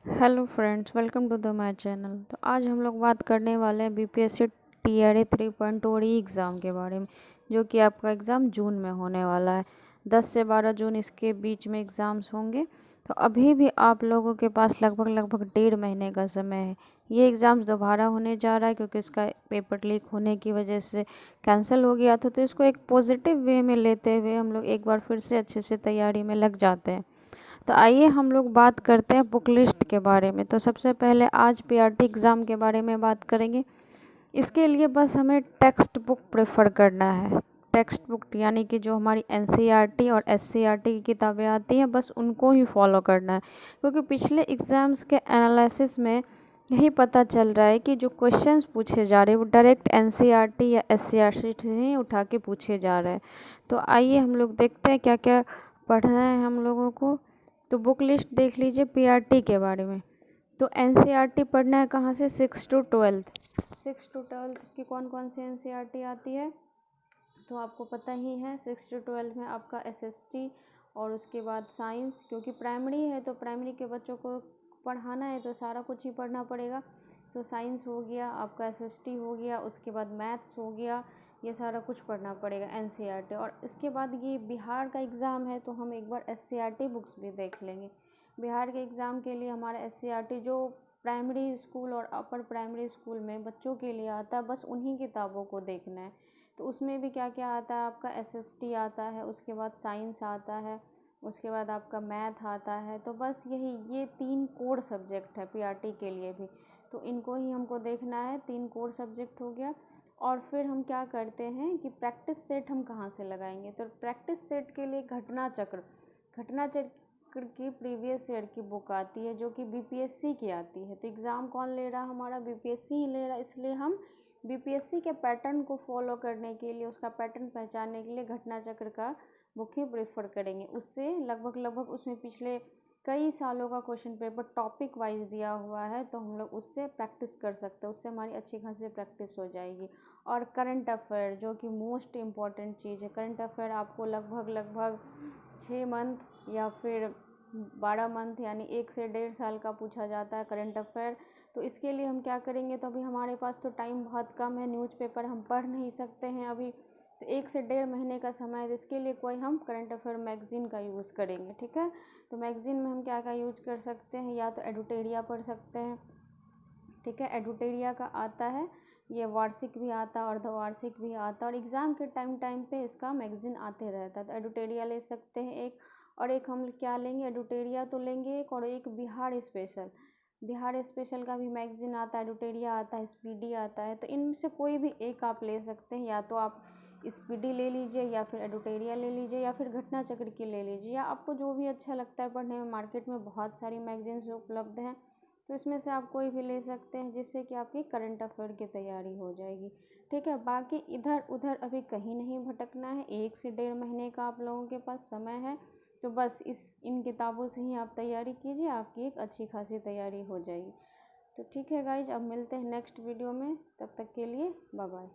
Hello friends, welcome to the my channel. तो आज हम लोग बात करने वाले हैं बीपीएससी टीआरई 3.2 और एग्ज़ाम के बारे में, जो कि आपका एग्ज़ाम जून में होने वाला है। 10 से 12 जून इसके बीच में एग्ज़ाम्स होंगे। तो अभी भी आप लोगों के पास लगभग 1.5 महीने का समय है। ये एग्ज़ाम्स दोबारा होने जा रहा है क्योंकि इसका पेपर लीक होने की वजह से कैंसिल हो गया था। तो इसको एक पॉजिटिव वे में लेते हुए हम लोग एक बार फिर से अच्छे से तैयारी में लग जाते हैं। तो आइए हम लोग बात करते हैं बुक लिस्ट के बारे में। तो सबसे पहले आज पीआरटी एग्ज़ाम के बारे में बात करेंगे। इसके लिए बस हमें टेक्स्ट बुक प्रेफर करना है। टेक्स्ट बुक यानी कि जो हमारी एनसीईआरटी और एससीईआरटी की किताबें आती हैं, बस उनको ही फॉलो करना है। क्योंकि पिछले एग्ज़ाम्स के एनालिसिस में यही पता चल रहा है कि जो क्वेश्चंस पूछे जा रहे हैं वो डायरेक्ट एनसीईआरटी या एससीईआरटी से ही उठा के पूछे जा रहे हैं। तो आइए हम लोग देखते हैं क्या क्या पढ़ना है हम लोगों को। तो बुक लिस्ट देख लीजिए पीआरटी के बारे में। तो एनसीईआरटी पढ़ना है कहाँ से? 6 to 12 की कौन कौन सी एनसीईआरटी आती है तो आपको पता ही है। 6 to 12 में आपका एसएसटी और उसके बाद साइंस, क्योंकि प्राइमरी है तो प्राइमरी के बच्चों को पढ़ाना है तो सारा कुछ ही पढ़ना पड़ेगा। सो साइंस हो गया, आपका एसएसटी हो गया, उसके बाद मैथ्स हो गया, ये सारा कुछ पढ़ना पड़ेगा एनसीईआरटी। और इसके बाद ये बिहार का एग्ज़ाम है तो हम एक बार एससीईआरटी बुक्स भी देख लेंगे। बिहार के एग्ज़ाम के लिए हमारा एससीईआरटी जो प्राइमरी स्कूल और अपर प्राइमरी स्कूल में बच्चों के लिए आता है, बस उन्हीं किताबों को देखना है। तो उसमें भी क्या क्या आता है? आपका एसएसटी आता है, उसके बाद साइंस आता है, उसके बाद आपका मैथ आता है। तो बस ये 3 कोर सब्जेक्ट है पीआरटी के लिए भी, तो इनको ही हमको देखना है। 3 कोर सब्जेक्ट हो गया। और फिर हम क्या करते हैं कि प्रैक्टिस सेट हम कहाँ से लगाएंगे? तो प्रैक्टिस सेट के लिए घटना चक्र की प्रीवियस ईयर की बुक आती है जो कि बीपीएससी की आती है। तो एग्ज़ाम कौन ले रहा? हमारा बीपीएससी ही ले रहा। इसलिए हम बीपीएससी के पैटर्न को फॉलो करने के लिए, उसका पैटर्न पहचानने के लिए घटना चक्र का बुक ही प्रेफर करेंगे। उससे लगभग उसमें पिछले कई सालों का क्वेश्चन पेपर टॉपिक वाइज दिया हुआ है, तो हम लोग उससे प्रैक्टिस कर सकते हैं। उससे हमारी अच्छी खासी प्रैक्टिस हो जाएगी। और करंट अफेयर जो कि मोस्ट इम्पॉर्टेंट चीज़ है। करंट अफेयर आपको लगभग 6 मंथ या फिर 12 मंथ यानी 1 से 1.5 साल का पूछा जाता है करंट अफेयर। तो इसके लिए हम क्या करेंगे? तो अभी हमारे पास तो टाइम बहुत कम है, न्यूज़पेपर हम पढ़ नहीं सकते हैं अभी, तो 1 से 1.5 महीने का समय है। इसके लिए कोई हम करंट अफेयर मैगज़ीन का यूज़ करेंगे, ठीक है। तो मैगज़ीन में हम क्या क्या यूज कर सकते हैं? या तो एडुटेरिया पढ़ सकते हैं, ठीक है। एडुटेरिया का आता है, ये वार्षिक भी आता है, अर्धवार्षिक भी आता है, और एग्ज़ाम के टाइम पे इसका मैगज़ीन आते रहता है। तो एडुटेरिया ले सकते हैं एक, और एक हम क्या लेंगे? एडुटेरिया तो लेंगे एक, और एक बिहार स्पेशल का भी मैगज़ीन आता है, एडुटेरिया आता है, स्पीडी आता है। तो इनमें से कोई भी एक आप ले सकते हैं। या तो आप स्पीडी ले लीजिए, या फिर एडुटेरिया ले लीजिए, या फिर घटना चक्र की ले लीजिए, या आपको जो भी अच्छा लगता है पढ़ने में। मार्केट में बहुत सारी मैगज़ीन्स उपलब्ध हैं, तो इसमें से आप कोई भी ले सकते हैं, जिससे कि आपकी करंट अफेयर की तैयारी हो जाएगी, ठीक है। बाकी इधर उधर अभी कहीं नहीं भटकना है। 1 से 1.5 महीने का आप लोगों के पास समय है, तो बस इन किताबों से ही आप तैयारी कीजिए, आपकी एक अच्छी खासी तैयारी हो जाएगी। तो ठीक है गाइज, अब मिलते हैं नेक्स्ट वीडियो में। तब तक के लिए बाय बाय।